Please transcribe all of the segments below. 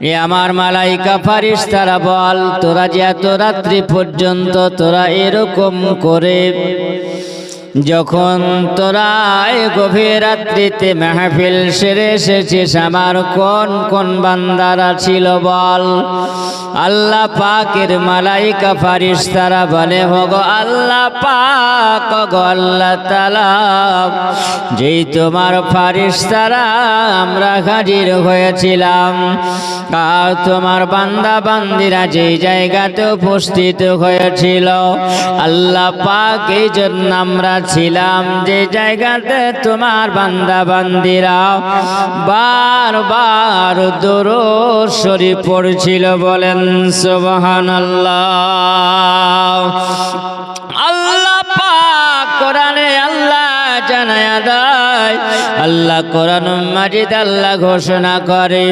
এ আমার মালাইকা ফারিস্তারা বল, তোরা যে এত রাত্রি পর্যন্ত তোরা এরকম করে যখন তোরা গভীর রাত্রিতে মাহফিল সেরে এসেছিস, আমার কোন কোন বান্দারা ছিল বল। আল্লাহ পাকের মালাইকা ফারিস্তারা বলে, ওগো আল্লাহ পাক, ওগো আল্লাহ তাআলা, যেই তোমার ফারিস্তারা আমরা হাজির হয়েছিলাম, আর তোমার বান্দা বান্দিরা যেই জায়গাতে উপস্থিত হয়েছিল, আল্লাহ পাক এই জন্য আমরা ছিলাম যে জায়গাতে তোমার বান্দা বান্দিরা বারবার দুরূদ শরীফ পড়ছিল। বলেন সুবহানাল্লাহ। আল্লাহ পাক কোরআনে আল্লাহ জানায়া দেয়, আল্লাহ কোরআন মাজিদ আল্লাহ ঘোষণা করে,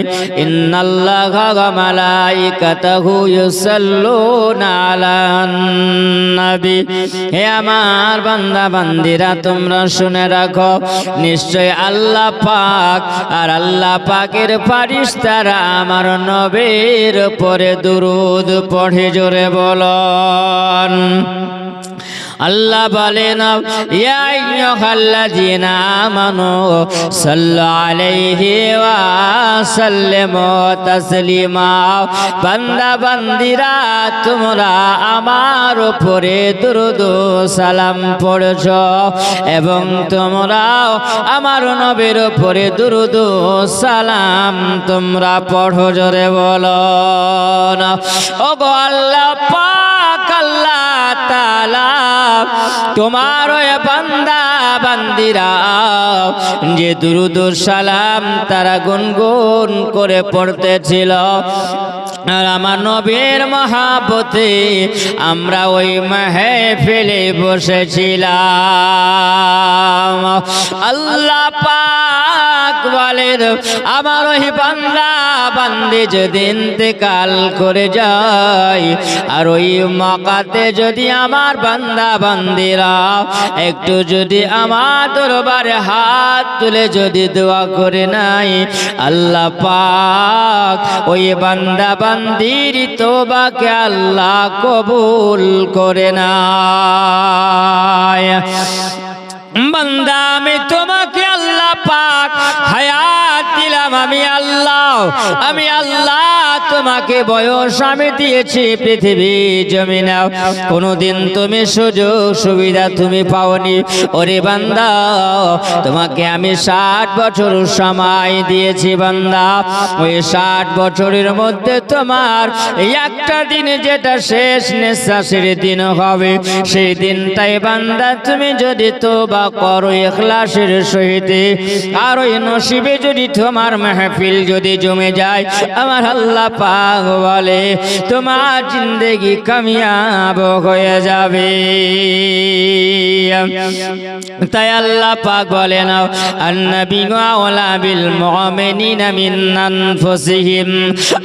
ইন্নাল্লাহা ওয়া মালাইকাতাহু ইউসাল্লুনা আলান নবী। হে আমার বান্দা বান্দিরা, তোমরা শুনে রাখো, নিশ্চয় আল্লাহ পাক আর আল্লাহ পাকের ফারিস্তারা আমার নবীর উপরে দুরূদ পড়ে। জোরে বলুন। আল্লাহ বলেন, ইয়া আইয়ুহাল্লাযীনা আমানু সাল্লু আলাইহি ওয়া সাল্লিমু তাসলিমা। বান্দা বান্দিরা, তোমরা আমার উপরে দুরূদ সালাম পড়ছো এবং তোমরাও আমার নবীর উপরে দুরূদ সালাম তোমরা পড়ো। জোরে বলো না। ওগো আল্লাহ পাক আল্লাহ তাআলা তোমার ওই বান্দা বান্দিরা যে দুরূদ সালাম তারা গুনগুন করে পড়তেছিল, আর আমার নবীর মহাব্বতে আমরা ওই মাহফিলে বসেছিলাম। আল্লাহ পাক বলেন, আমার ওই বান্দা বান্দি যদি ইন্তেকাল করে যায়, আর ওই মকাতে যদি আমার বান্দা বান্দিরা একটু যদি আমার দরবারে হাত তুলে যদি দোয়া করে নাই, আল্লাহ পাক ওই বান্দা বান্দির তওবাকে আল্লাহ কবুল করে না। বান্দা, আমি তোমাকে আল্লাহ পাক হায়াত দিলাম, আমি আল্লাহ তোমাকে বয়স আমি দিয়েছি পৃথিবী জমিনে, কোনদিন তুমি সুযোগ সুবিধা তুমি পাওনি। ওরে বান্দা, তোমাকে আমি 60 বছর সময় দিয়েছি বান্দা, ওই 60 বছরের মধ্যে তোমার একটা দিন যেটা শেষ নিঃশ্বাসের দিন হবে, সেই দিনটাই বান্দা তুমি যদি তওবা করো ইখলাসের সহিত, আর ওই নসিবে যদি তোমার মাহফিল যদি জমে যায়, আমার আল্লাহ পাক বলে তোমার জিন্দেগি কামিয়াব হয়ে যাবে। তাই আল্লাহ পাক বলেন, আন-নাবিয়্যু আওলা বিল মুমিনিনা মিন আনফুসিহিম।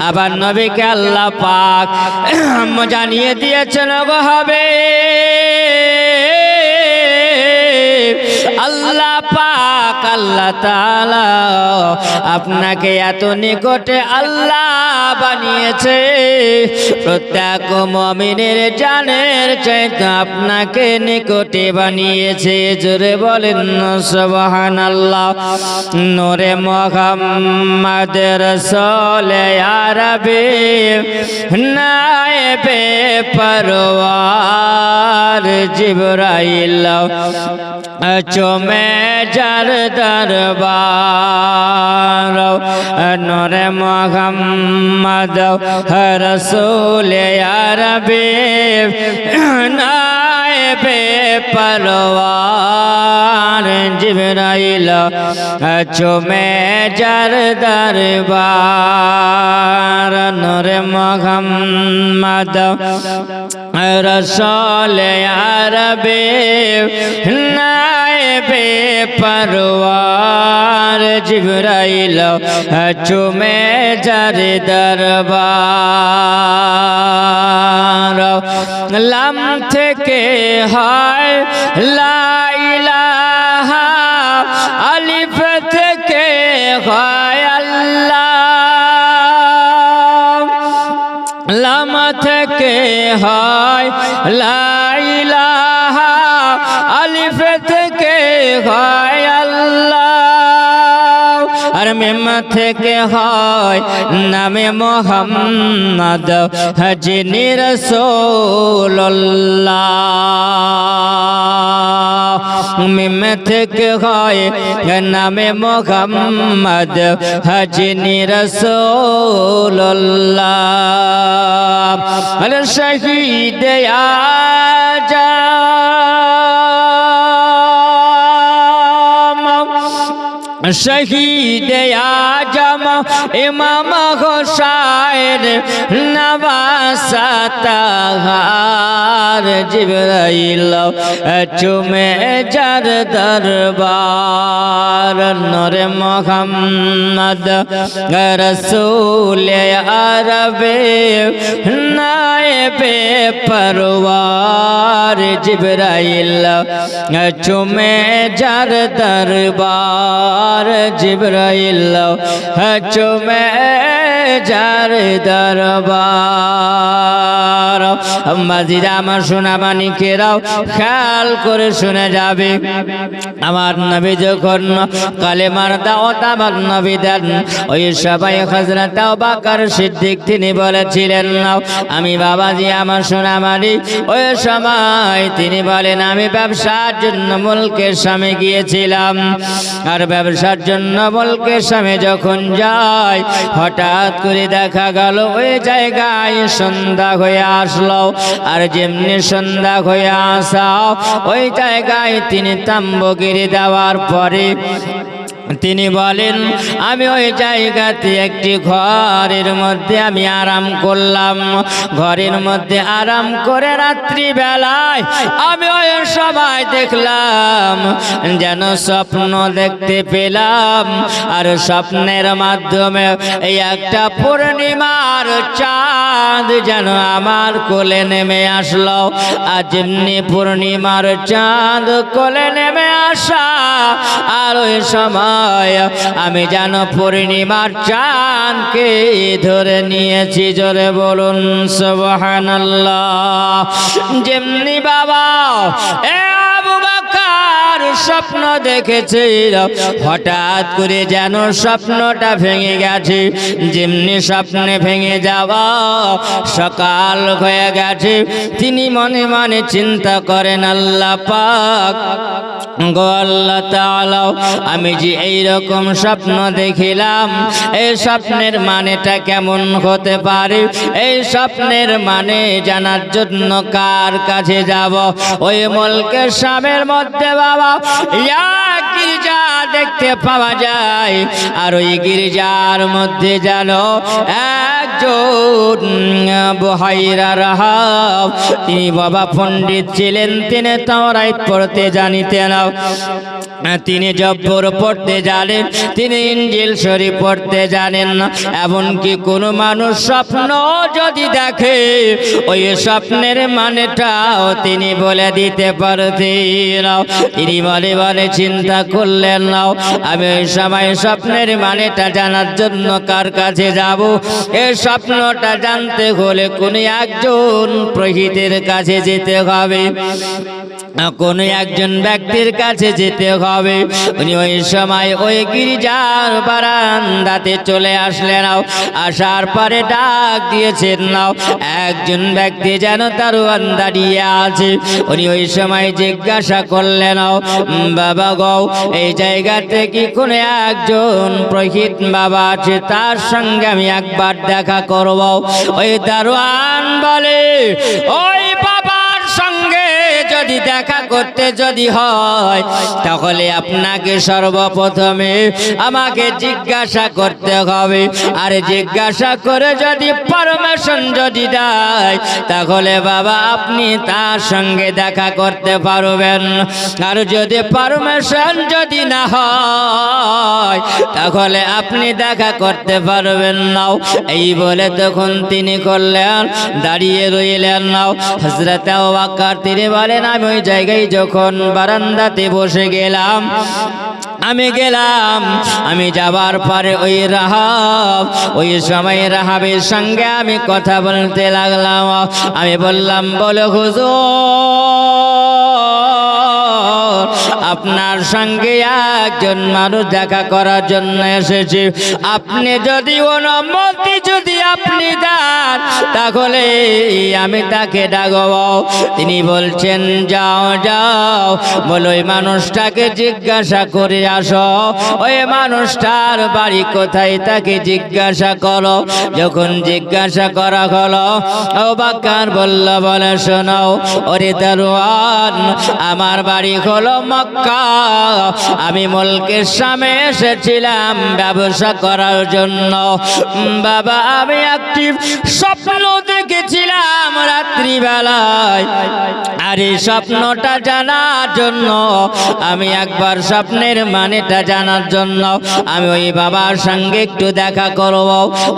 আবার নবীকে আল্লাহ পাক জানিয়ে দিয়েছেন, গো হবে আল্লাহ পাক আল্লাহ তাআলা আপনাকে এত নিকটে আল্লাহ বানিয়েছে, প্রত্যেক মুমিনের জানের চাইতে আপনাকে নিকটে বানিয়েছে। জোরে বলেন সুবহানাল্লাহ। নূরে মুহাম্মদ রাসূল আরবি নায়েবে পরওয়ার জিবরাইল চমে যার দরবার, নূরে মুহাম্মদ রাসূল আরবি নায়েবে পরওয়ার জিবরাইল চমে যার দরবার, নূরে মুহাম্মদ রাসূল আরবি নায়েবে পরওয়ার জিবরাইল চুমে যার দরবার। লাম থেকে হয় লা ইলাহা, আলিফ থেকে হয় আল্লাহ, লাম থেকে হয় লা ইলাহা, আলিফ থেকে হয় আল্লাহ, আর মিম থেকে হয় নামে মোহাম্মদ যিনি রাসূলুল্লাহ। মিম থেকে হয় নামে মোহাম্মদ যিনি রাসূলুল্লাহ। আর শহীদ আজম, শহীদ আজম ইমাম হোসাইন নওয়াসাতাহার, জিবরাইল চুমে যার দরবার, নূরে মুহাম্মদ রাসূল আরবে নায়েবে পরওয়ার, জিবরাইল চুমে যার দরবার, জিবরাইল চুমে যার দরবার। মাজিরা আমার সোনা মানিকেরাও খেয়াল করে শুনে যাবে, আমার নবী যখন কালেমার দাওয়াত আমার নবী দেন, ওই সবাই হযরত আবু বকর সিদ্দিক তিনি বলেছিলেন, আমি বাবাজি আমার সোনা মানিক, ওই সময় তিনি বলেন আমি ব্যবসার জন্য মুলকের সামনে গিয়েছিলাম, আর ব্যবসার জন্য মুলকের সামনে যখন যাই হঠাৎ করে দেখা গেল ওই জায়গায় সন্ধ্যা হয়ে আসলো, আর যেমনি সন্ধ্যা হয়ে আসা ওই জায়গায় তিনি তাম্বু গিরে দেওয়ার পরে তিনি বলেন আমি ওই জায়গাতে একটি ঘরের মধ্যে আমি আরাম করলাম, ঘরের মধ্যে আরাম করে রাত্রি বেলায় আমি ওই সময় দেখলাম যেন স্বপ্ন দেখতে পেলাম, আর স্বপ্নের মাধ্যমে এই একটা পূর্ণিমার চাঁদ যেন আমার কোলে নেমে আসলো, আর যেমনি পূর্ণিমার চাঁদ কোলে নেমে আসা, আর ওই সময় আমি যেন পূর্ণিমার চাঁদকে ধরে নিয়েছি, জোরে বলুন সুবহানাল্লাহ। যেমনি বাবা এ আবু বকর স্বপ্ন দেখেছে, হঠাৎ করে যেন স্বপ্নটা ভেঙে গেছে, যেমনি স্বপ্নে ভেঙে যাওয়া সকাল হয়ে গেছে, তিনি মনে মনে চিন্তা করেন আল্লাহ পাক গো আল্লাহ তাআলা, আমি যে এইরকম স্বপ্ন দেখিলাম এই স্বপ্নের মানেটা কেমন হতে পারে, এই স্বপ্নের মানে জানার জন্য কার কাছে যাব? ওই মুলকের সামের মধ্যে বাবা এক গির্জা দেখতে পাওয়া যায়, আর ওই গির্জার মধ্যে যেন একজন বুহাইরা রাহাব, তিনি বাবা পণ্ডিত ছিলেন, তিনি তাওরাত পড়তে জানিতেন, তিনি জব্বর পড়তে জানেন, তিনি ইনজিল শরীফ পড়তে জানেন না। এমনকি কোনো মানুষ স্বপ্ন যদি দেখে ওই স্বপ্নের মানেটাও তিনি বলে দিতে পারতেন। তিনি মনে মনে চিন্তা করলেন, নাও আমি ওই সময় স্বপ্নের মানেটা জানার জন্য কার কাছে যাব? এই স্বপ্নটা জানতে হলে কোনো একজন পুরোহিতের কাছে যেতে হবে, কোন একজন ব্যক্তির কাছে যেতে হবে। উনি ওই সময় ওই গির্জার বারান্দাতে চলে আসলেন, আসার পরে ডাক দিয়েছেন, নাও একজন ব্যক্তি যেন দারোয়ান দাঁড়িয়ে আছে। উনি ওই সময় জিজ্ঞাসা করলেন, বাবা গো এই জায়গাতে কি কোন একজন পুরোহিত বাবা আছে, তার সঙ্গে আমি একবার দেখা করব? ওই দারোয়ান বলে, ওই বাবার সঙ্গে যদি দেখা করতে যদি হয় তাহলে আপনাকে সর্বপ্রথমে আমাকে জিজ্ঞাসা করতে হবে, আর জিজ্ঞাসা করে যদি পারমিশন যদি দেয় তাহলে বাবা আপনি তার সঙ্গে দেখা করতে পারবেন, আর যদি পারমিশন যদি না হয় তাহলে আপনি দেখা করতে পারবেন না। এই বলে তখন তিনি করলেন, দাঁড়িয়ে রইলেন। নাও হযরত আবু বকর তিনি বলেন, আমি ওই জায়গায় যখন বারান্দাতে বসে গেলাম, আমি যাবার পরে ওই সময় রাহাবের সঙ্গে আমি কথা বলতে লাগলাম। আমি বললাম, বলো হুজুর, আপনার সঙ্গে একজন মানুষ দেখা করার জন্য এসেছে, আপনি যদি অনুমতি আপনি দেন তাহলে আমি তাকে ডাকবো। তিনি বলছেন, যাও যাও, বলো ওই মানুষটাকে জিজ্ঞাসা করে আসো, ওই মানুষটার বাড়ি কোথায় তাকে জিজ্ঞাসা করো। যখন জিজ্ঞাসা করা হলো, আবু বকর বলে, শোনো ওরে দারোয়ান, আমার বাড়ি হলো মক্কা, আমি মুলকের সামনে এসেছিলাম ব্যবসা করার জন্য। বাবা, আমি একটি স্বপ্ন দেখেছিলাম রাত্রিবেলায়, আর এই স্বপ্নটা জানার জন্য আমি একবার স্বপ্নের মানেটা জানার জন্য আমি ওই বাবার সঙ্গে একটু দেখা করব।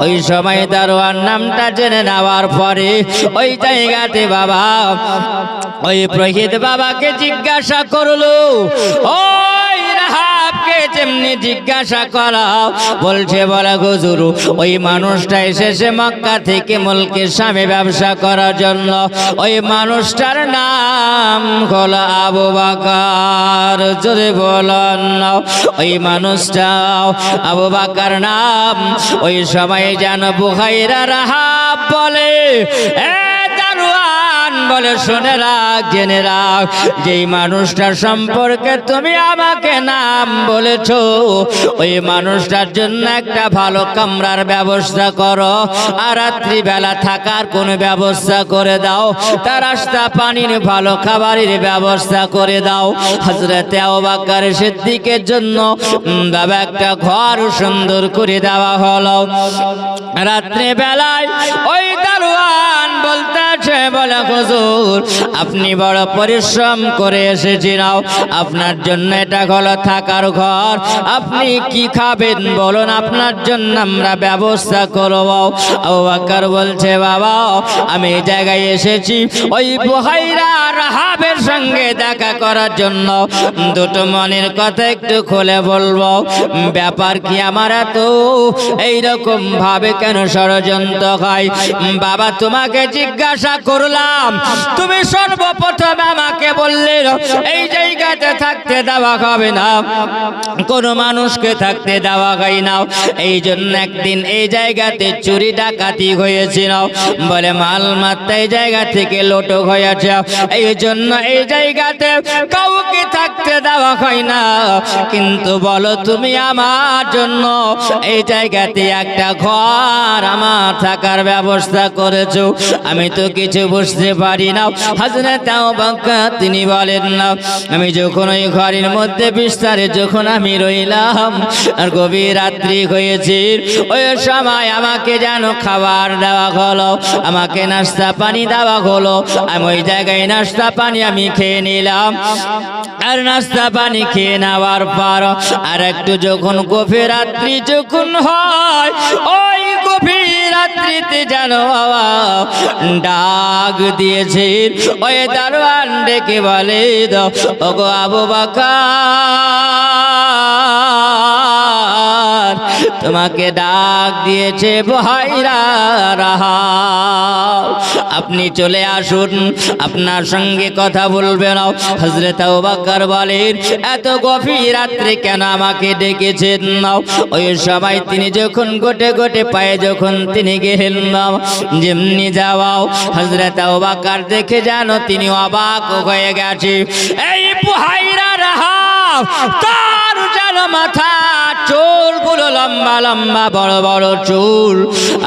ওই সময় দারোয়ান নামটা জেনে নেওয়ার পরে ওই জায়গাতে বাবা ওই পুরোহিত বাবাকে জিজ্ঞাসা করলো, ওই রাহাবকে যেমনি জিজ্ঞাসা করা বলছে, বলে হুজুর, ওই মানুষটা এসেছে মক্কা থেকে মুলকের সামনে ব্যবসা করার জন্য, ওই মানুষটার নাম হলো আবু বকর। জোরে বলেন না, ওই মানুষটা আবু বকর নাম। ওই সময় যেন বুখাইরা রাহাব বলে, বলে, শুনে রাখ, জেনে রাখ, যেই মানুষটার সম্পর্কে তুমি আমাকে নাম বলেছো, ওই মানুষটার জন্য একটা ভালো কামরার ব্যবস্থা করো, আর রাত্রিবেলা থাকার কোনো ব্যবস্থা করে দাও, তার রাস্তা পানির ভালো খাবারের ব্যবস্থা করে দাও। হযরত আবু বকর সিদ্দিকের জন্য বাবা একটা ঘর সুন্দর করে দেওয়া হলো। রাত্রিবেলায় ওই দারোয়ান বলতেছে, বলে হুজুর, আপনি বড় পরিশ্রম করে এসেছেন, আপনার জন্য এটা হলো থাকার ঘর, আপনি কি খাবেন বলুন, আপনার জন্য আমরা ব্যবস্থা করব। আবু বকর বলছে, বাবা, আমি এই জায়গায় এসেছি ওই বুহাইরা রাহাবের সঙ্গে দেখা করার জন্য, দুটো মনের কথা একটু খুলে বলবো, ব্যাপার কি আমার এত এইরকম ভাবে কেন ষড়যন্ত্র হয়? বাবা, তোমাকে জিজ্ঞাসা করলাম, তুমি সর্বপ্রথম আমাকে বললে এই জায়গাতে থাকতে দেওয়া হবে না, কোন মানুষকে থাকতে দেওয়া হয় না, এই জন্য একদিন এই জায়গাতে চুরি ডাকাতি হয়েছিল, বলে মাল মাত্রা এই জায়গা থেকে লোটক হয়েছে, এই জন্য এই জায়গাতে কাউকে থাকতে দেওয়া হয় না। কিন্তু বলো, তুমি আমার জন্য এই জায়গাতে একটা ঘর আমার থাকার ব্যবস্থা করেছো, আমি তো কিছু বুঝতে পারি না। হযরত আবু বকর তিনি বলেন, না, আমি যখন ওই ঘরের মধ্যে বিস্তারে যখন আমি রইলাম, আর গভীর রাত্রি হয়েছে, ওই সময় আমাকে যেন খাবার দেওয়া হলো, আমাকে নাস্তা পানি দেওয়া হলো, আমি ওই জায়গায় নাস্তা পানি আমি খেয়ে নিলাম। আর নাস্তা পানি খেয়ে নেওয়ার পর আর একটু যখন গভীর রাত্রি যখন হয়, ওই গভীর রাত্রিতে জানো ডাক দিয়েছে, ওই দারোয়ান ডেকে বলে, ওগো আবু বকর, তোমাকে ডাক দিয়েছে বুহাইরা রাহাব, আপনি চলে আসুন, আপনার সঙ্গে কথা বলবেন। হযরত আবু বকর বলেন, এত গভীর রাত্রে কেন আমাকে ডেকেছেন? ওই সময় তিনি যখন গোটে গোটে পায়ে যখন তিনি গেলেন, যেমনি যাওয়াও হযরত আবু বকর দেখে জানো তিনি অবাক হয়ে গেছে, এই বুহাইরা রাহাব, তার যেন মাথা চুলগুলো লম্বা লম্বা বড় বড় চুল,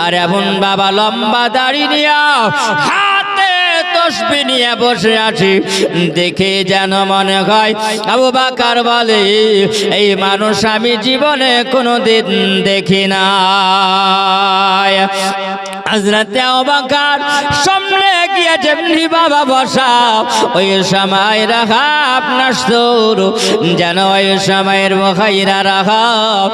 আর এমন বাবা লম্বা দাড়ি নিয়ে হাতে তসবিহ নিয়ে বসে আছি, দেখে যেন মনে হয়। আবু বকর বলে, এই মানুষ আমি জীবনে কোনোদিন দেখি না। হযরত আবু বকর সামনে গিয়ে যে যেমনি বাবা বসাও ওই সময় রাখাব নসুর যেন ওই সময়ের মুখাইরা রাখাব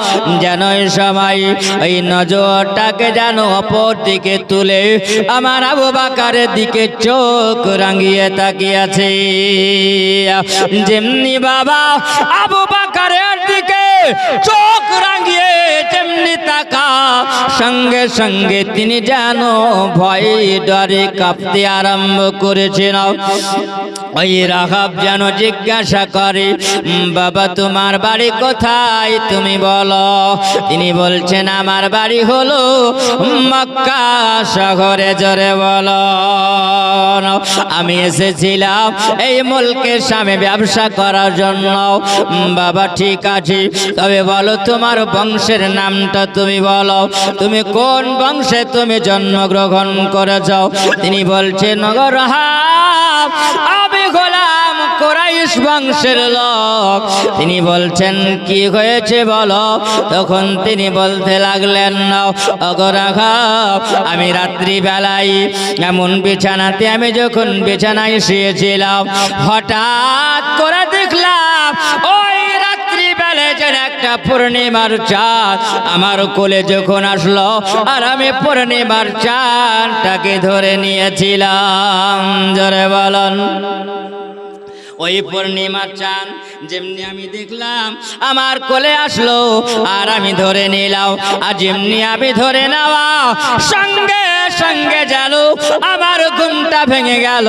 যেন ওই সময় ওই নজরটাকে যেন অপর দিকে তুলে আমার আবু বকরের দিকে চোখ রাঙিয়ে তাকিয়েছে। যেমনি বাবা আবু বকরের দিকে চোখ রাঙিয়ে যেমনি তাকা সঙ্গে সঙ্গে তিনি যেন ভয়ে ডরে কাঁপতে আরম্ভ করেছেন। ওই রাহাব যেন জিজ্ঞাসা করে বাবা তোমার বাড়ি কোথায় তুমি বলো। তিনি বলছেন আমার বাড়ি হলো মক্কা শহরে। জোরে বলো আমি এসেছিলাম এই মুলকের সামনে ব্যবসা করার জন্য। বাবা ঠিক আছে তবে বলো তোমার বংশের নামটা তুমি বলো, তুমি কোন বংশে তুমি জন্মগ্রহণ করেছ। তিনি বলছেন রাহাব আমি গোলাম কুরাইশ বংশের লোক। তিনি বলছেন কি হয়েছে বলো। তখন তিনি বলতে লাগলেন রাহাব আমি রাত্রি বেলায় এমন বিছানাতে আমি যখন বিছানায় শুয়েছিলাম হঠাৎ করে দেখলাম ওই রাত্রি বেলায় যেন একটা পূর্ণিমার চাঁদ আমার কোলে যখন আসলো আর আমি পূর্ণিমার চাঁদটাকে ধরে নিয়েছিলাম। জোরে বলুন ওই পূর্ণিমার চাঁদ যেমনি আমি দেখলাম আমার কোলে আসলো আর আমি ধরে নিলাম। আর যেমনি আমি ধরে নেওয়া সঙ্গে সঙ্গে যেন আমার ঘুমটা ভেঙে গেল।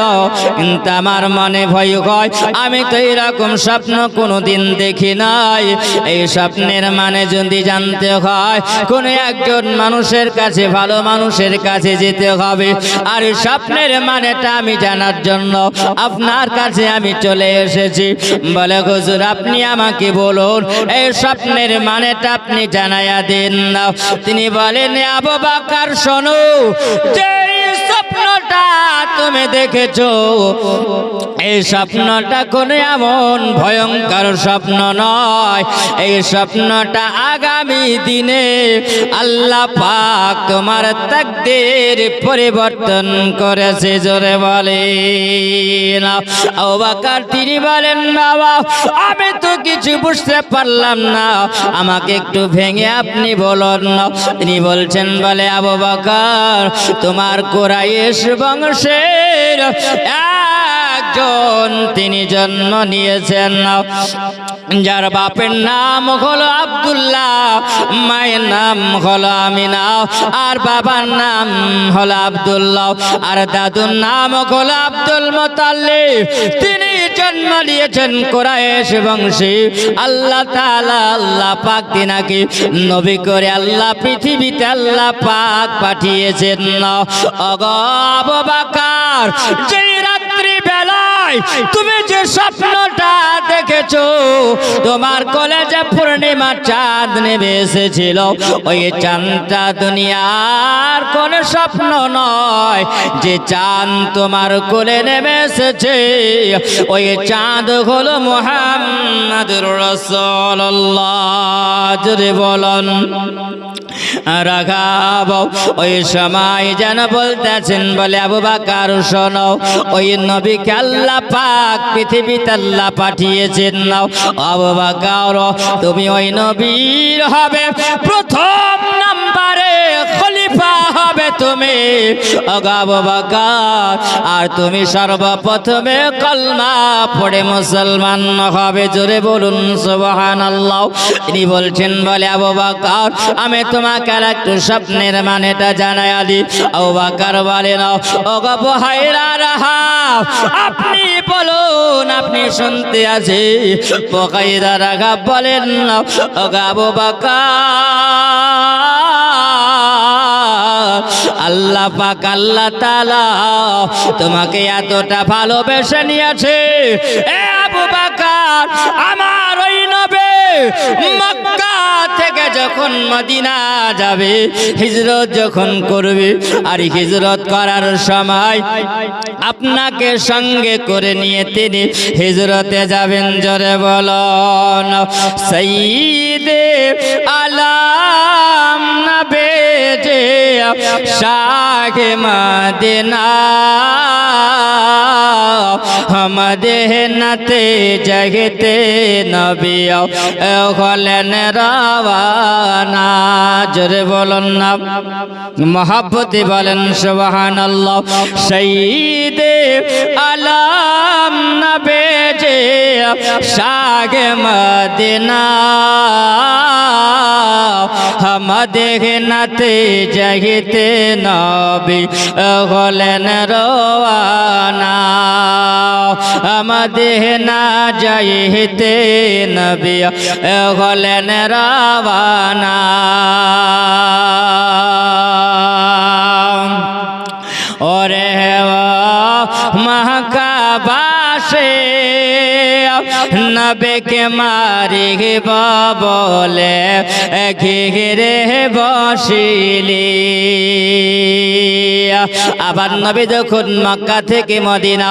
কিন্তু আমার মনে ভয় হয় আমি তো এরকম স্বপ্ন কোনোদিন দেখি নাই। এই স্বপ্নের মানে যদি জানতে হয় কোনো একজন মানুষের কাছে ভালো মানুষের কাছে যেতে হবে। আর স্বপ্নের মানেটা আমি জানার জন্য আপনার কাছে আমি চলে এসেছি। বলে হুজুর আপনি আমাকে বলুন এই স্বপ্নের মানেটা আপনি জানাইয়া দিন না। তিনি বলেন আবু বকর শোনো যে স্বপ্নটা তুমি দেখেছো এই স্বপ্নটা কোনো এমন ভয়ঙ্কর স্বপ্ন নয়। এই স্বপ্নটা আগামী দিনে আল্লাহ পাক তোমার তাকদীর পরিবর্তন করেছে। জোরে বলেন আবু বকর তিনি বলেন বাবা আমি তো কিছু বুঝতে পারলাম না আমাকে একটু ভেঙে আপনি বলুন। তিনি বলছেন বলে আবু বকর তোমার কুরাইশ বংশের একজন তিনি জন্ম নিয়েছেন যার বাপের নাম হলো আব্দুল্লাহ, মায়ের নাম হলো আমিনা, আর বাবার নাম হলো আব্দুল্লাহ, আর দাদুর নাম হলো আব্দুল মুত্তালিব। তিনি জন্ম নিয়েছেন কুরাইশ বংশী। আল্লাহ তাআলা আল্লাহ পাক তিনাকে নবী করে আল্লাহ পৃথিবীতে আল্লাহ পাক পাঠিয়েছেন। ওগো আবু বকর যেই রাত্রি বেলায় তুমি যে স্বপ্নটা দেখেছো তোমার কলেজে পূর্ণিমা চাঁদ নেমে এসেছিল ওই চাঁদটা দুনিয়ার কোন স্বপ্ন নয়। যে চাঁদ তোমার কোলে নেমে এসেছে ওই চাঁদ হলো মুহাম্মদুর রাসূলুল্লাহ। জোরে বলুন রাঘব ওই সময় যেন বলতেছেন বলে আবু বকর শোনো ওই নবীকে আল্লাহ পাক পৃথিবীতে আল্লাহ পাঠিয়েছেন। আবু বকর তুমি ওই নবীর হবে প্রথম নম্বরে খলিফা হবে তুমি আবু বকর, আর তুমি সর্বপ্রথমে কলমা পড়ে মুসলমান হবে। জোরে বলুন সুবহানাল্লাহ। তিনি বলছেন বলে আবু বকর আমি তোমাকে একটু স্বপ্নের মানেটা জানাইয়া দিই। আবু বকর বলেন ওগো বুহাইরা রাহাব আপনি বলুন আপনি শুনতে আছি। বুহাইরা রাহাব বলেন ওগো আবু বকর আল্লাহ পাক আল্লাহ তাআলা তোমাকে এতটা ভালোবেসে নিয়েছে এ আবু বকর আমার ওই নবী মক্কা থেকে যখন মদিনা যাবে হিজরত যখন করবে আর হিজরত করার সময় আপনাকে সঙ্গে করে নিয়ে তিনি হিজরতে যাবেন। জোরে বলুন সাইয়্যিদে আলাম নবী যে শাহে মদিনা মদিনাতে যাইতে নবী হলেন রওয়ানা। জোরে বলুন না মহব্বতে বলেন সুবহানাল্লাহ। সাইয়্যিদে আলম নবীজি শাহে মদিনা মদিনাতে যাইতে নবী হলেন রওয়ানা। মদিনা যাইতে নবী হলেন রওয়ানা। ওরে মক্কাবাসী নবীকে মারিব বলে ঘিরে বসিলি। আবার নবী যখন মক্কা থেকে মদিনা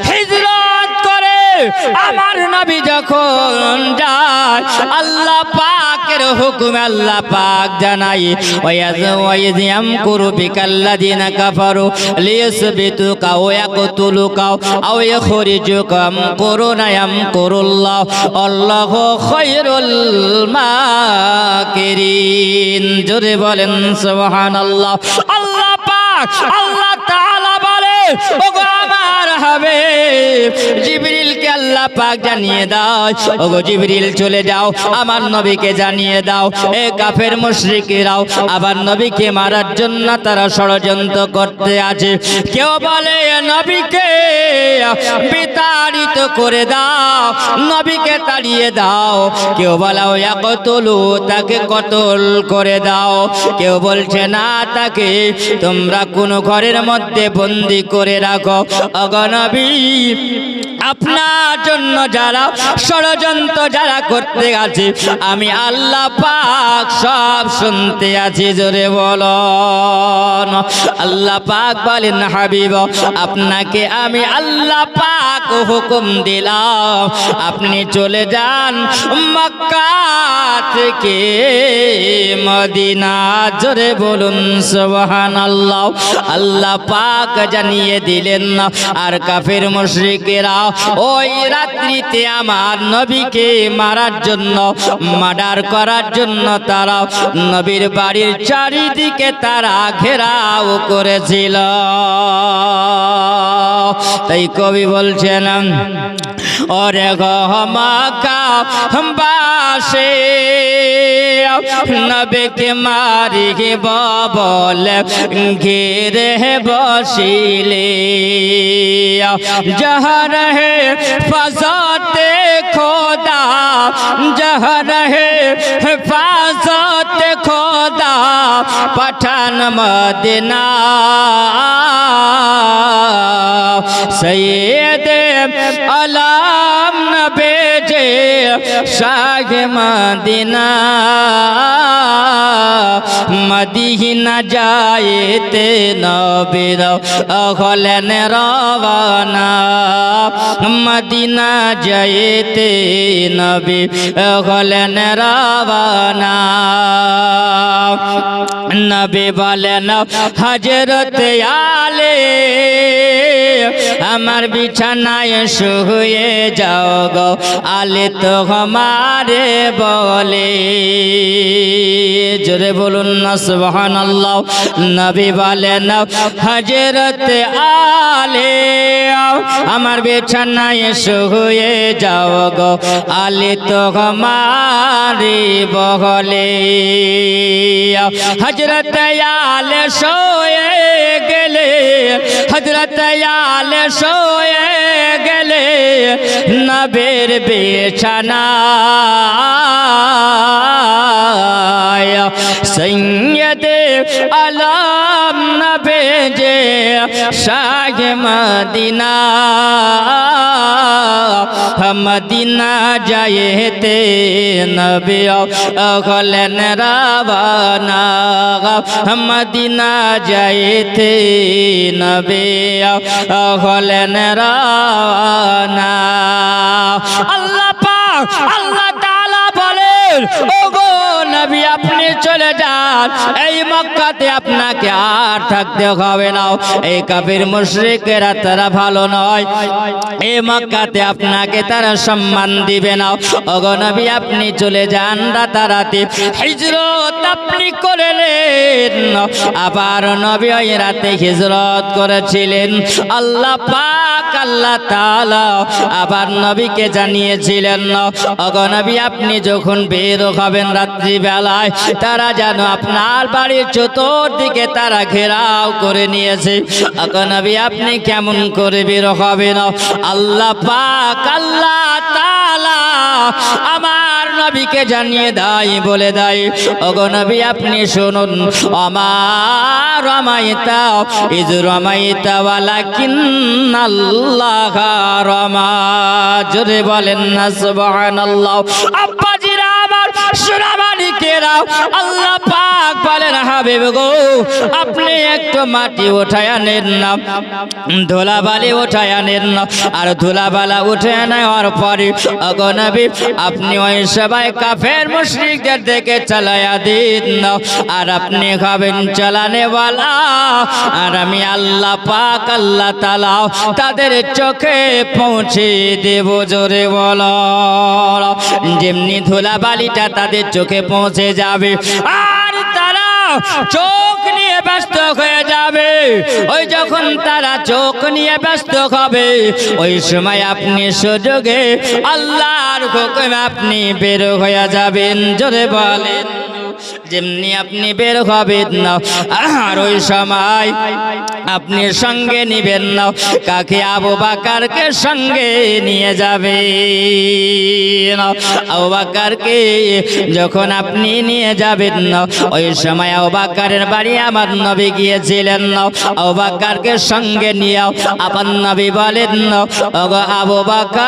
হিজরত করে, আমার নবী যখন যায় আল্লাহ পাকের হুকুম আল্লাহ পাক জানাই ওয়াইয়াম কুরু বিকাল্লাযিনা কাফারু লিয়াসবিতুকা ওয়া ইয়াকতুলুকা আও ইয়াখরিজুকা কুরুনা ইয়ামকুরুল্লাহ আল্লাহু খায়রুল মাকিরিন। জোরে বলেন সুবহানাল্লাহ। আল্লাহ পাক আল্লাহ তাআলা বলে ওগো আমার হাবিব জিবরিলকে আল্লাহ পাক জানিয়ে দাও, ওগো জিবরিল চলে যাও আমার নবীকে জানিয়ে দাও এ কাফের মুশরিকরাও আবার নবীকে মারার জন্য তারা ষড়যন্ত্র করতে আছে। কেউ বলে নবীকে বিতাড়িত করে দাও, নবীকে তাড়িয়ে দাও। কেউ বলে ইয়াকতুলু তাকে কতল করে দাও। কেউ বলছে না তাকে তোমরা কোন ঘরের মধ্যে বন্দী করে রাখো। ওগো নবী আপনার জন্য যারা ষড়যন্ত্র যারা করতে আছে আমি আল্লাহ পাক সব শুনতে আছি। জোরে বলুন আল্লাহ পাক বলেন হাবিব আপনাকে আমি আল্লাহ পাক হুকুম দিলাম আপনি চলে যান মক্কা থেকে মদিনা। জোরে বলুন সুবহানাল্লাহ। আল্লাহ পাক জানিয়ে দিলেন আর কাফের মুশরিকেরা ওই রাত্রিতে আমার নবীকে মারার জন্য মার্ডার করার জন্য তারা নবীর বাড়ির চারিদিকে তারা ঘেরাও করেছিল। তাই কবি বলছেন ওরে গো মক্কাবাসী নবীকে মারিব বলে ঘিরে বসিলে। जहाँ रहे हिफाजते खुदा, जहाँ रहे हिफाजते खुदा पठान मदीना सैयद आलम नबीजे शाह मदीना मदीना जाएते नबीर हलेन रवाना मदीना जाएते नबी हलेन रवाना। नबी बोलेन हजरत आले আমার বিছানায় শুয়ে যাও গো আলে তো हमारे বলে। জোরে বলুন না সুবহানাল্লাহ। নবী বলেন হযরত আলে আমার বিছানায় শুয়ে যাও গো আলে তো हमारे বলে। হযরত আলে শুয়ে গেলে হযরত আলে শুয়ে গেলে নবীর বিছানায় সৈয়দ আলম নবীজি শাহ মদিনা মদিনা যাইতে নবী হলেন রওয়ানা মদিনা যাইতে নবী হলেন রওয়ানা। আল্লাহ পাক আল্লাহ তাআলা বলেন ওগো নবী আপনি চলে যান, এই মক্কাতে আপনাকে আর থাকতে হবে না। এই কাফির মুশরিকেরা তারা ভালো নয়, এই মক্কাতে আপনাকে তারা সম্মান দিবে না। ওগো নবী আপনি চলে যান, রাতারাতি হিজরত আপনি করলেন। আবার নবী ওই রাতে হিজরত করেছিলেন। আল্লাহ পাক আল্লাহ তাআলা আবার নবীকে জানিয়েছিলেন, ওগো নবী আপনি যখন বের হবেন রাত্রি বেলায়, তারা যেন আপনার বাড়ির চতুর্দিকে তারা ঘেরাও করে নিয়েছে। ওগো নবী আপনি কেমন করে বের হবেন? আল্লাহ পাক আল্লাহ তাআলা আমার নবীকে জানিয়ে দেয়, বলে দেয়, ওগো নবী আপনি শুনুন, আমার রমাইতা ইজ রমাইতা ওয়ালাকিন্নাল্লাহ রমা। জোরে বলেন না সুবহানাল্লাহ। আব্বাজিরা আমার সোনামানিকেরা, আল্লাহ পাক বলেন, হাবিব গো আপনি একটু মাটি উঠায় আনেন না, ধুলাবালি উঠায় আনেন না। আর ধুলাবালা উঠে নেওয়ার পরে ওগো নবী আপনি ওই সবাই কাফের মুশরিকদের দিকে চালায়া দিন না। আর আপনি হবেন চালানেওয়ালা, আর আমি আল্লাহ পাক আল্লাহ তাআলা তাদের চোখে পৌঁছে দেব। জোরে বলো, যেমনি ধুলাবালিটা তাদের চোখে পৌঁছে যাবে আর তারা চোখ নিয়ে ব্যস্ত হয়ে যাবে। ওই যখন তারা চোখ নিয়ে ব্যস্ত হবে, ওই সময় আপনি সুযোগে আল্লাহর হুকুমে আপনি বের হয়ে যাবেন। জোরে বলেন, যেমনি আপনি বের হবেন না, আর ওই সময় আপনি সঙ্গে নিবেন না কাকে? আবু বকরকে সঙ্গে নিয়ে যাবেন। আবু বকরকে যখন আপনি নিয়ে যাবেন না, ওই সময় আবু বকরের বাড়ি আমার নবী গিয়েছিলেন। আবু বকরকে সঙ্গে নিয়ে আমার নবী বলেন, ওগো আবু বকর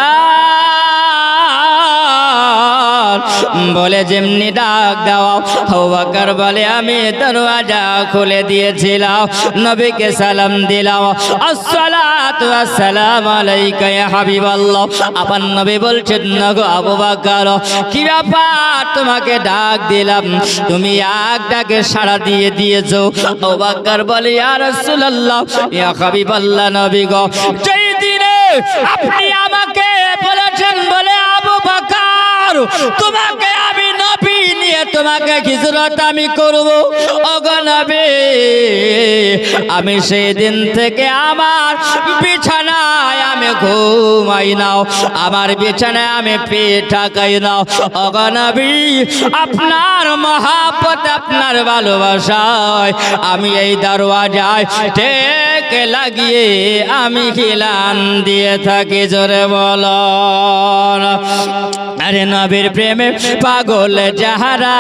বলে যেমনি ডাক দাও। আবু বকর বলে আমি দরওয়াজা খুলে দিয়েছিলাম, নবীকে সালাম দিলাম, আসসালাতু আসসালামু আলাইকা ইয়া হাবিবাল্লাহ। আপন নবী বলছেন, না গো আবু বকর কি ব্যাপার, তোমাকে ডাক দিলাম তুমি এক ডাকে সাড়া দিয়ে দিয়েছো। আবু বকর বলে, ইয়া রাসূলুল্লাহ ইয়া হাবিবাল্লাহ, নবী গো যেই দিনে আপনি আমাকে বলেছেন, বলে আবু বকর তোমাকে আমি নবী নিয়ে তোমাকে হিজরত আমি করব, ওগো নবী আমি সেই দিন থেকে আমার বিছানায় আমি ঘুমাই নাও, আমার বিছানায় আমি পেট ঢাকাই নাও। ওগো নবী আপনার মহাব্বত আপনার ভালোবাসায় আমি এই দরওয়াজায় টেকে লাগিয়ে আমি খিলান দিয়ে থাকি। জোরে বলো, আরে নবীর প্রেমে পাগল যাহারা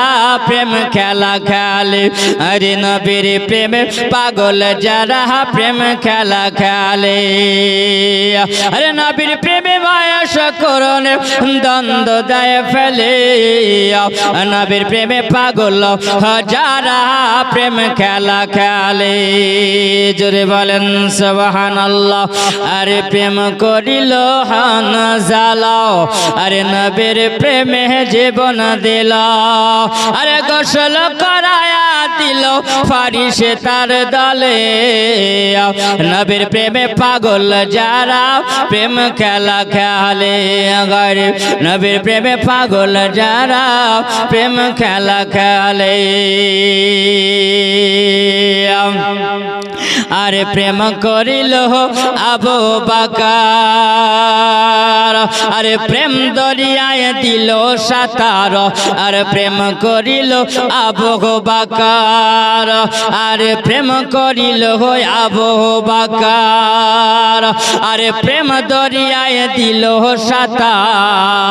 প্রেম খেলা খেলে, আরে নবীর প্রেমে পাগল যারা প্রেম খেলা খেলে, আরে নবীর প্রেমে বয়স করনে দ্বন্দ্ব দেয় ফেলে, নবীর প্রেমে পাগল যারা প্রেম খেলা খেলে। জোরে বলেন সুবহানাল্লাহ। আরে প্রেম করিল হানজালা, আরে নবীর প্রেমে জীবন দিল, আরে গোসল করায়া দিল ফারিসে তার দলে, নবীর প্রেমে পাগল যারা প্রেম খেলা খেলে, নবীর প্রেমে পাগল যারা প্রেম খেলা খেলে। আরে প্রেম করিল আবু বকর, আরে প্রেম দরিয়ায় দিল সাঁতার, আরে প্রেম করিল আবু বকর, আরে প্রেম করিল আবু বকর, আরে প্রেম দরিয়ায় দিল সাঁতার,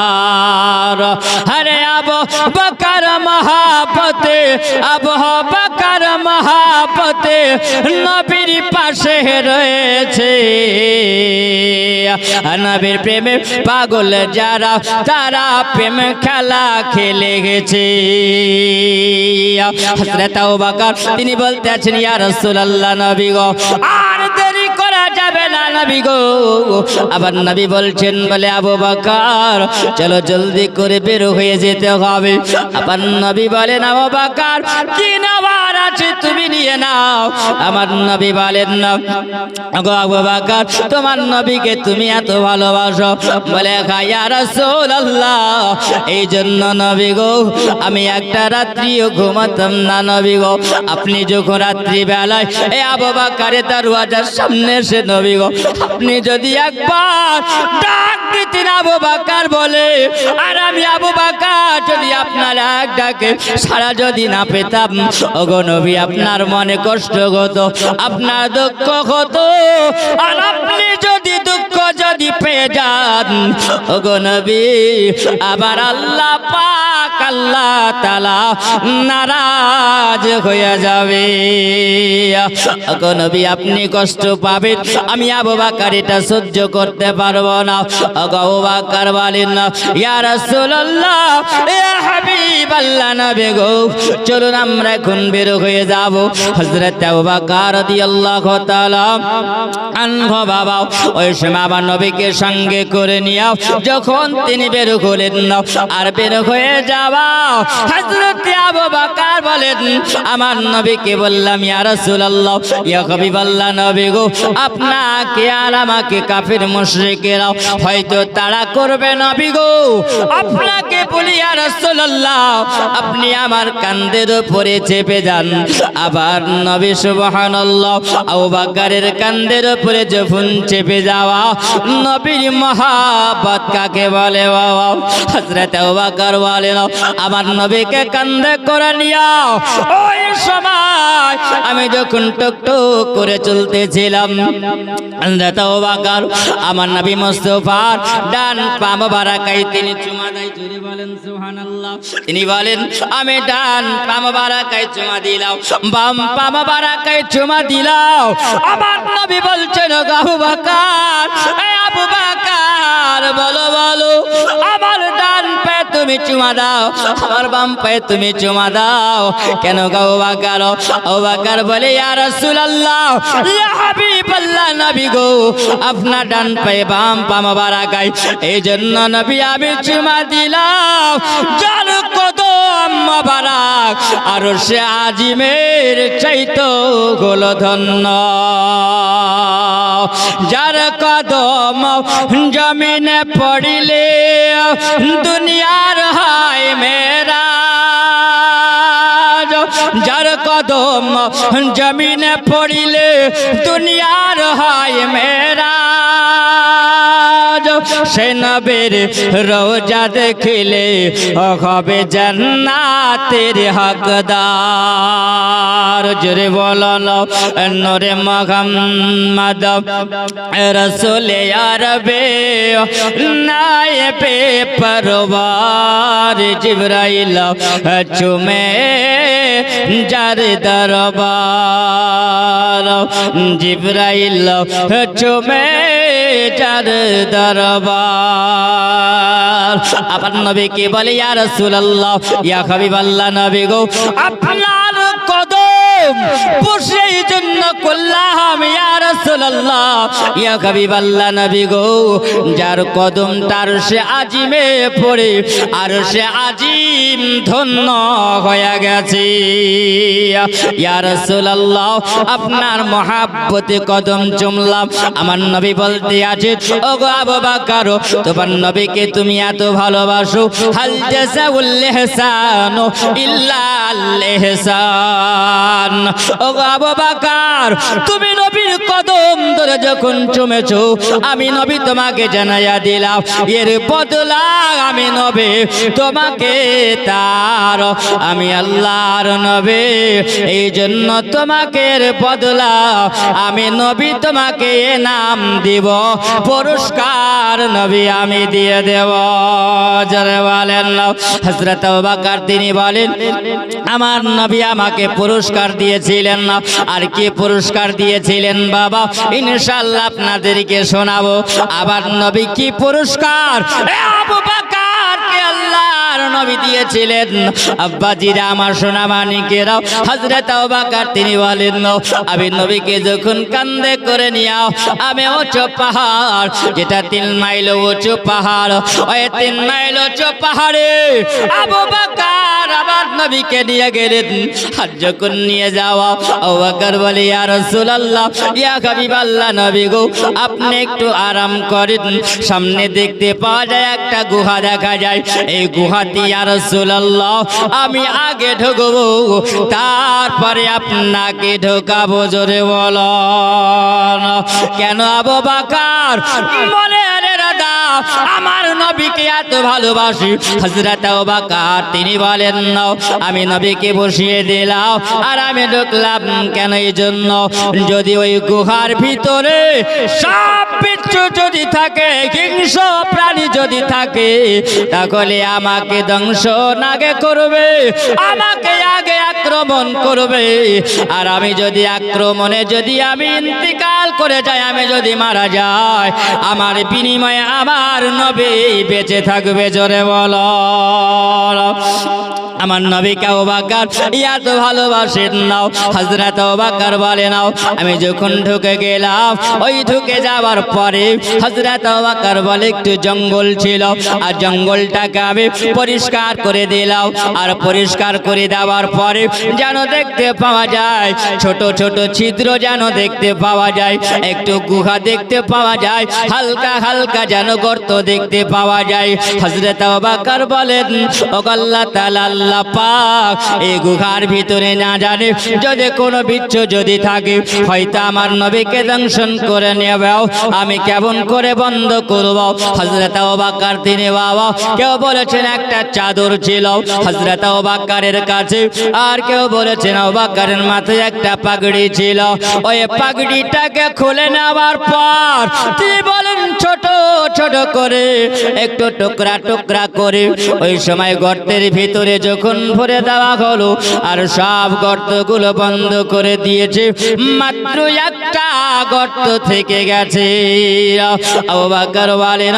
আরে আবু বকর মহাপতে, আবু বকর মহাপতে নবীর পাশে রয়েছে, নবীর প্রেমে পাগল যারা তারা প্রেম খেলা খেলে গেছে। হযরত আবু বকর তিনি বলতে আছেন, ইয়া রাসূলুল্লাহ নবী গো আর দেরি করে করা যাবে না নবী গো। আবার নবী বলছেন বলে আবু বকর চলো জলদি করে বের হয়ে যেতে হবে। আবার নবী বলেন আবু বকর কি নেওয়ার আছে তুমি নিয়ে নাও। আমার নবী বলেন না গো আবু বকর তোমার নবীকে তুমি এত ভালোবাসো বলে ইয়া রাসূলুল্লাহ এই জন্য নবী গো আমি একটা রাত্রিও ঘুমাতাম না নবী গো। আপনি যখন রাত্রি বেলায় এই আবু বকরের দরওয়াজার সামনে এসে নবী গো আপনি যদি একবার ডাক দিতেন আবু বকর বলে আর আমি আবু বকর যদি আপনার এক ডাকে সাড়া যদি না পেতাম ওগো নবী আপনার মনে কষ্ট হতো, আপনার দুঃখ হতো। আর আপনি যদি দুঃখ যদি পেয়ে যান ওগো নবী আবার আল্লাহ পাক আল্লাহ তাআলা নারাজ হয়ে যাবে। ওগো নবী আপনি কষ্ট পাবেন আমি আবু বকর এটা সহ্য করতে পারবো না। ওগো আবু বকর বলেন না ইয়া রাসূলুল্লাহ ইয়া হাবিবাল্লাহ নবী গো চলুন আমরা এখন বের হয়ে যাব। হযরত আবু বকর রাদিয়াল্লাহু তাআলা আনহু বাবা ওই সময় আমার নবীকে সঙ্গে করে নিয়ে যখন তিনি বের হলেন আর বের হয়ে যাওয়া হযরত আবু বকর বলেন আমার নবীকে বললাম ইয়া রাসূলুল্লাহ ইয়া হাবিবাল্লাহ নবী গো আপনাকে আর আমাকে কাফির মুশরিকেরা হয়তো তাড়া করবে নবী গো। আপনাকে বলি ইয়া রাসূলুল্লাহ আপনি আমার কাঁধের উপরে চেপে যান। আবার নবী সুবহানাল্লাহ আবু বকরের কাঁধের উপরে যখন চেপে যাওয়া নবীর মহাব্বত কাকে বলে বাবা। হযরত আবু বকর বলেন আমার নবীকে কাঁধে করে নিও। ওই সময় আমি যখন টুকটুক করে চলতেছিলাম হযরত আবু বকর আমার নবী মুস্তাফার ডান পা মোবারকায় তিনি চুমা দেয়। জোরে বলেন সুবহানাল্লাহ। তিনি বলেন আমি ডান পা মোবারকায় চুমা দিলাম, বাম পা মোবারকায় চুমা দিলাম। আমার নবী বলছেন আবু বকর এই আবু বকর বলো বলো আমার ডান পায়ে তুমি চুমা দাও আমার বাম পায়ে তুমি চুমা দাও কেন গো আবু বকর? আবু বকর বলে ইয়া রাসূলুল্লাহ ইয়া হাবিবাল্লাহ নবী গো আপনার ডান পায়ে বাম পা মোবারকায় এই জন্য নবী আমি চুমা দিলাম। যার কদম মোবারক আর সে আজিমের চাইতো হলো ধন্য, যার কদম জমিনে পড়িলে দুনিয়ার হয় মেরা, যার কদম জমিনে পড়িলে দুনিয়ার হয় মেরা। সে নবীর রওজা দেখিলে হবে জান্নাতের হকদার। জোরে বলল নূরে মুহাম্মদ রাসূলে আরবে নায়েবে পরওয়ার জিবরাইল চুমে যার দরবার, জিবরাইল চুমে যার দরবার। আবার নবীকে বলে ইয়া রাসূলুল্লাহ ইয়া হাবিবাল্লাহ নবী গো আপনার কদম বসেই জন্য করলাম ইয়া রাসূলুল্লাহ ইয়া হাবিবাল্লাহ নবী গো যার কদম তার সে আজিমে পড়ে আর সে আজিম ধন্য হয়ে গেছে। ইয়া রাসূলুল্লাহ আপনার মহাব্বতে কদম চুমলাম। আমার নবী বলতে আছে ওগো আবু বকর তোমার নবীকে তুমি এত ভালোবাসো হাল জাযাউল ইহসানু ইল্লা আল ইহসান। ওগো আবু বকর তুমি নবীর কদম ধরে যখন চুমেছো আমি নবী তোমাকে জানাইয়া দিলাম এর বদলা আমি নবী তোমাকে তার আমি আল্লাহর নবী এই জন্য তোমাকে এর বদলা আমি নবী তোমাকে নাম দিব পুরস্কার নবী আমি দিয়ে দেব। যারা বলেন হযরত আবু বকর তিনি বলেন আমার নবী আমাকে পুরস্কার দিয়েছিলেন না। আর কি পুরস্কার দিয়েছিলেন বাবা ইনশাআল্লাহ আপনাদেরকে শোনাবো। আবার নবী কি পুরস্কার আবু বকর কে আল্লাহর নবী দিয়েছিলেন। আব্বাজিরা আমার সোনা মানিকেরাও, হযরত আবু বকর তিনি বলেন আমি নবীকে যখন কাঁধে করে নিয়ে আমি উঁচু পাহাড়, যেটা 3 মাইল উঁচু পাহাড়, ওই 3 মাইল উঁচু পাহাড়ে আবু বকর আমার নবীকে নিয়ে গেলেন। আর যখন নিয়ে যাওয়া আবু বকর বলে ইয়া রাসূলুল্লাহ, ইয়া হাবিবাল্লাহ, নবী গো আপনি একটু আরাম করেন, সামনে দেখতে পাওয়া যায় একটা গুহা দেখা যায়, এই গুহাতে ইয়া রাসূলুল্লাহ আমি আগে ঢুকবো, তারপরে আপনাকে ঢোকাবো। জোরে বলুন কেন আবু বকর মনে রাখা আমার নবীকে এত ভালোবাসি। হযরত আবু বকর তিনি বলেন আমি নবীকে বসিয়ে দিলাম আর আমি ঢুকলাম। কেন? এই জন্য যদি ওই গুহার ভিতরে সাপ বিচ্ছু যদি থাকে, হিংস্র প্রাণী যদি থাকে, তাহলে আমাকে ধ্বংস আগে করবে, আমাকে আগে আক্রমণ করবে। আর আমি যদি আক্রমণে যদি আমি ইন্তিকাল করে যাই, আমি যদি মারা যাই, আমার বিনিময়ে আমার নবী বেঁচে থাকবে। জোরে বলো আমার নবীকে আবু বকর এত ভালোবাসেন নাও। হযরত আবু বকর বলে নাও আমি যখন ঢুকে গেলাম, ওই ঢুকে যাওয়ার পরে হযরত আবু বকর বলে একটু জঙ্গল ছিল, আর জঙ্গলটাকে আমি পরিষ্কার করে দিলাম। আর পরিষ্কার করে দেওয়ার পরে যেন দেখতে পাওয়া যায় ছোট ছোট ছিদ্র, যেন দেখতে পাওয়া যায় একটু গুহা দেখতে পাওয়া যায়, হালকা হালকা যেন গর্ত দেখতে পাওয়া যায়। হযরত আবু বকর বলেন ও আল্লাহ তাআলা, আল্লাহ পাক এই গুহার ভিতরে না জানে যদি কোনো বিচ্ছু যদি থাকে, হয়তো আমার নবীকে দংশন করে নেবে, আমি কেমন করে বন্ধ করব? হযরত আবু বকর তিনি বাবা, কেউ বলেছেন একটা চাদর ছিল হযরত আবু বকরের কাছে, আর কেউ বলেছেন আবু বকরের মাথায় একটা পাগড়ি ছিল। ওই পাগড়িটাকে খুলে নেওয়ার পর তিনি বলেন ছোট ছোট করে একটু টুকরা টুকরা করে ওই সময় গর্তের ভিতরে যখন ভরে দেওয়া হলো, আর সব গর্তগুলো বন্ধ করে দিয়েছে, মাত্র একটা গর্ত থেকে গেছে। আবু বকর বলেন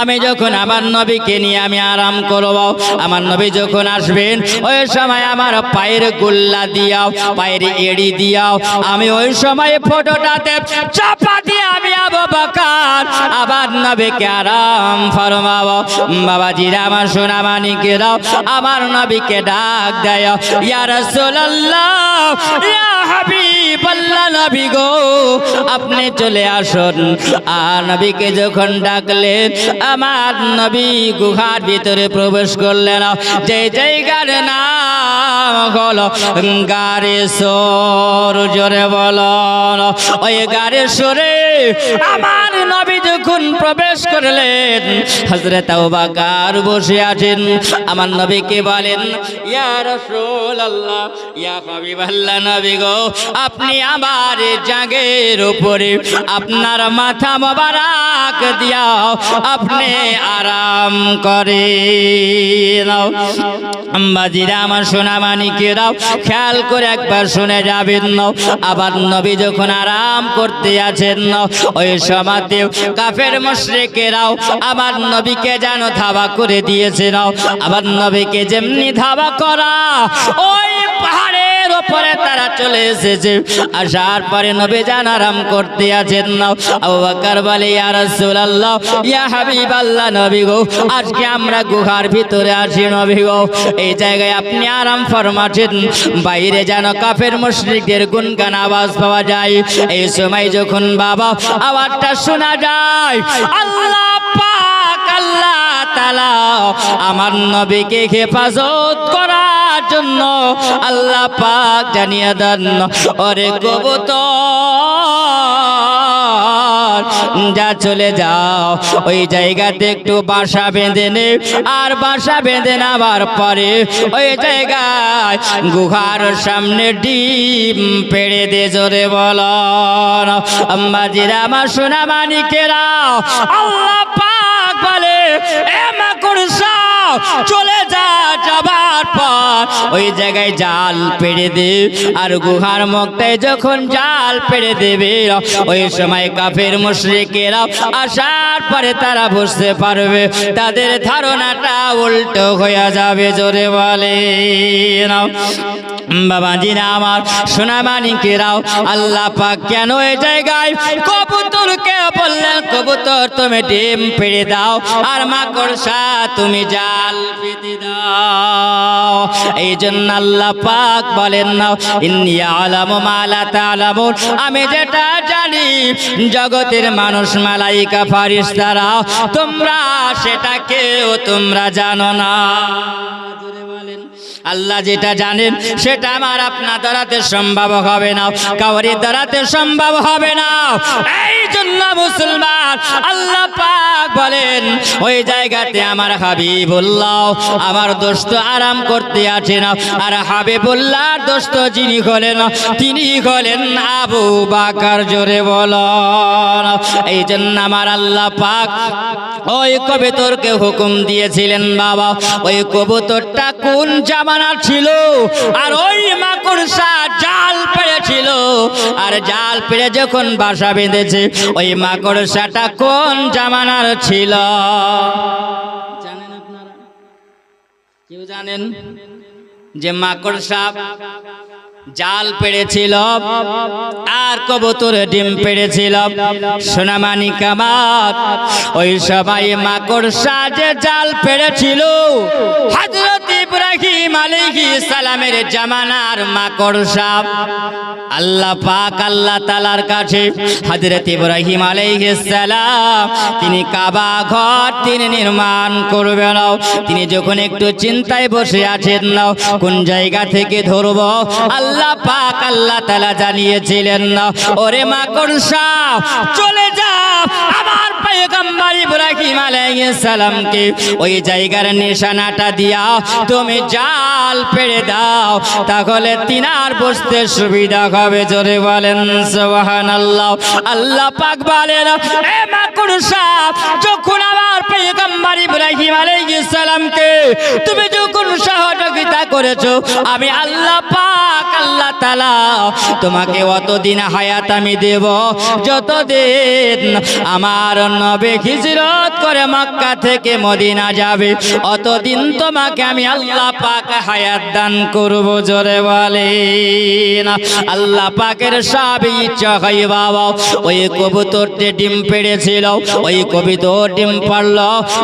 আমি যখন আমার নবীকে নিয়ে আমি আরাম করব, আমার নবী যখন আসবেন, ওই সময় আমার পায়ের গোল্লা দিয়াও, পায়ের এড়ি দিয়াও, আমি ওই সময় ফটোটাতে চাপা দিয়ে আমি আবু বকর আবার নবীকে আরাম ফরমাবো। বাবাজিরা আমার সোনা মানিকেরাও, আমার নবীকে ডাক দেয় ইয়া রাসূলুল্লাহ, ইয়া হাবিবাল্লাহ, নবী গো আপনি চলে আসুন। আর নবীকে যখন ডাকলেন, আমার নবী গুহার ভিতরে প্রবেশ করলেন, যে জায়গার নাম হলো গারেশ্বর। জোরে বলুন ওই গারেশ্বরে আমার নবী যখন প্রবেশ করলেন, হযরত আবু বকর বসে আছেন। আমার নবীকে বলেন ইয়া রাসূলুল্লাহ, ইয়া হাবিবাল্লাহ, নবী গো আপনি আমার জাগের উপরে আপনার মাথা মোবারক দিয়া আপনি আরাম করেন। আম্বাজিরা আমার সোনা মানিকেরাও, খেয়াল করে একবার শুনে যাবেন। আবার নবী যখন আরাম করতে আছেন, ওই সময়তে কাফের মুশরিকেরাও আমার নবীকে যেন ধাওয়া করে দিয়েছেন। আবার নবীকে যেমনি ধাওয়া করা, ওই পাহাড়ের উপরে তারা চলে এসেছে। আসার পরে নবী যেন আরাম করতে আছেন। আবু বকর বলে ইয়া রাসূলুল্লাহ, ইয়া হাবিবাল্লাহ, নবী গো আজকে আমরা গুহার ভিতরে আছি, নবী গো এই জায়গায় আপনি আরাম ফরমাচ্ছেন, বাইরে যেন কাফের মুশরিকদের গুনগান আওয়াজ পাওয়া যায়। এই সময় যখন বাবা আওয়াজটা শোনা যায়, আল্লাহ পাক আল্লাহ তাআলা আমার নবীকে হেফাজত করার জন্য আল্লাহ পাক জানিয়ে দেন ওরে কবুতর যা চলে যাও, ওই জায়গাতে একটু বাসা বেঁধে নে। আর বাসা বেঁধে নেওয়ার পরে ওই জায়গায় গুহার সামনে ডিম পেড়ে দে। জোরে বলো আম্বাজিরা আমার সোনা মানিকেরা, আল্লাহ পাক বলে এ মাকড়সা চলে যা, যাবার পর ওই জায়গায় জাল পেড়ে দে। আর গুহার মুখটায় যখন জাল পেড়ে দেবে ওই সময় কাফের মুশরিকেরা আসার পরে তারা বুঝতে পারবে, তাদের ধারণাটা উল্টো হয়ে যাবে। জোরে বলে বাবাজিরা আমার, সোনা মানিকেরাও, আল্লাহ পাক কেন এই জায়গায় কবুতরকে বললেন, কবুতর তুমি ডিম পেড়ে দাও আর মাকড়সা তুমি জাল পেতে দাও? এই জন্য আল্লাহ পাক বলেন না, ইন্নী আ'লামু মা লা তা'লামুন, আমি যেটা জানি জগতের মানুষ, মালাইকা, ফারিস্তারা, তোমরা সেটা কেউ তোমরা জানো না। আল্লাহ যেটা জানেন সেটা আমার আপনার দ্বারাতে সম্ভব হবে না, কাউরি দ্বারাতে সম্ভব হবে না। এই জন্য মুসলমান, আল্লাহ পাক বলেন ওই জায়গাতে আমার হাবিবুল্লাহ, আমার দোস্ত আরাম করতে আছেন। আর হাবিবুল্লাহর দোস্ত যিনি হলেন তিনি হলেন আবু বকর। জোরে বলেন। এই জন্য আমার আল্লাহ পাক ওই কবুতরকে হুকুম দিয়েছিলেন, বাবা ওই কবুতরটা কোন জামানার ছিল, আর ওই মাকড়সা জাল পেড়েছিল, আর জাল পেড়ে যখন বাসা বেঁধেছে ওই মাকড়সাটা কোন জামানার ছিল জানেন আপনারা? কেউ জানেন যে মাকড়সা জাল পেড়েছিল আর কবুতর ডিম পেড়েছিল? সোনামানিক আমার, ওই সময় মাকড়সা যে জাল পেড়েছিল হযরত ইব্রাহিম আলাইহিস সালামের জামানার মাকড়সা। আল্লাহ পাক আল্লাহ তাআলার কাছে হযরত ইব্রাহিম আলাইহিস সালাম তিনি কাবা ঘর তিনি নির্মাণ করবেন। তিনি যখন একটু চিন্তায় বসে আছেন কোন জায়গা থেকে ধরব, আল্লাহ পাক আল্লাহ তাআলা জানিয়েছিলেন, ওরে মাকড়সা চলে যা, আমার পয়গম্বর ইব্রাহিম আলাইহিস সালামকে ওই জায়গার নিশানাটা দিয়া তুমি জাল পেড়ে দাও, তাহলে তিনার বসতে সুবিধা হবে। জোরে বলেন সুবহানাল্লাহ। আল্লাহ পাক বলেন, এ মাকড়সা, যখন আমার পয়গম্বর ইব্রাহিম আলাইহিস সালামকে তুমি যখন সহযোগিতা করেছো, আমি আল্লাহ পাক আল্লাহ তাআলা তোমাকে অতদিন হায়াত আমি দেব যতদিন আমার নবী হিজরত করে মক্কা থেকে মদিনা যাবে, অতদিন তোমাকে আমি আল্লাহ পাক হায়াত দান করব। জোরে বলেন। আল্লাহ পাকের সব ইচ্ছা হয় বাবা। ওই কবুতরটি ডিম পেড়েছিল, ওই কবুতর ডিম পারল,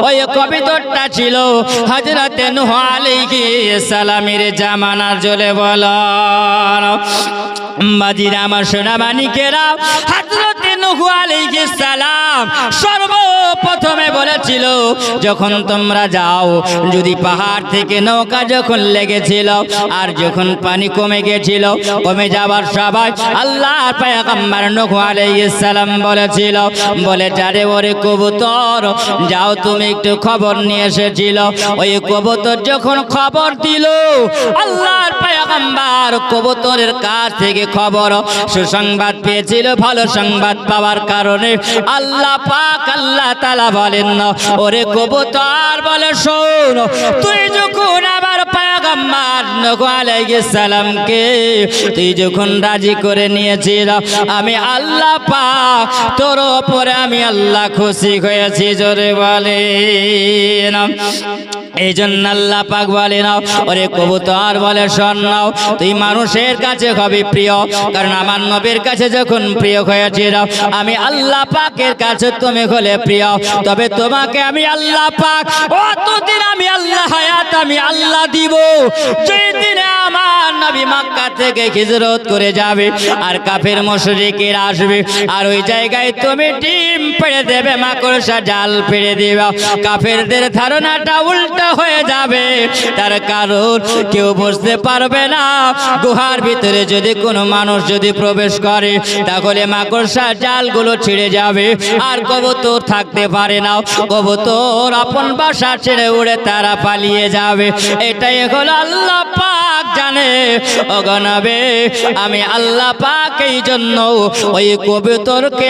ওই কবুতরটা ছিল হযরত নূহ আলাইহিস সালামের জামানা। জোরে বলেন বাজিরা আমার, সোনা মানিকেরা, হযরত নূহ আলাইহিস সালাম সর্বপ্রথমে বলেছিল, যখন তোমরা যাও, যদি পাহাড় থেকে নৌকা যখন লেগেছিল আর যখন পানি কমে গেছিল, কমে যাবার সবাই আল্লাহর পয়গম্বর নূহ আলাইহিস সালাম বলেছিল, বলে যারে ওরে কবুতর যাও তুমি একটু খবর নিয়ে এসেছিল। ওই কবুতর যখন খবর দিল, আল্লাহর পয়গম্বর কবুতরের কাছ থেকে খবর সুসংবাদ পেয়েছিল। ভালো সংবাদ পাওয়ার কারণে আল্লাহ পাক আল্লাহ তাআলা বলেন, ওরে কবুতর বলে শোন, তুই যখন আমার পয়গম্বর নূহ আলাইহিস সালামকে তুই যখন রাজি করে নিয়েছিল, আমি আল্লাহ পাক তোর উপরে আমি আল্লাহ খুশি হয়েছি। জোরে বলেন। এই জন্য আল্লাহ পাক বলেন, ওরে কবুতর বলে শোন, তুই মানুষের কাছে হবি প্রিয়, কারণ আমার নবীর কাছে যখন প্রিয় হয়েছিল, আমি আল্লাহ পাকের কাছে তুমি হলে প্রিয়। তবে তোমাকে আমি আল্লাহ পাক অতদিন আমি আল্লাহ হায়াত আমি আল্লাহ দিব, যেই দিনে আমার নবী মক্কা থেকে হিজরত করে যাবে আর কাফের মুশরিকেরা আসবে, আর ওই জায়গায় তুমি ডিম পেড়ে দেবে, মাকড়সা জাল পেড়ে দেবে, কাফেরদের ধারণাটা উল্টো হয়ে যাবে। তার কারণ কেউ বুঝতে পারবে না, গুহার ভিতরে যদি কোনো মানুষ যদি প্রবেশ করে, তাহলে মাকড়সা জালগুলো ছিঁড়ে যাবে আর কবুতর থাকতে পারে না, কবুতর আপন বাসা ছেড়ে উড়ে তারা পালিয়ে যাবে। এটাই হলো আল্লাহ পাক জানে। অগণবে আমি আল্লাহ পাক এই জন্য ওই কবুতরকে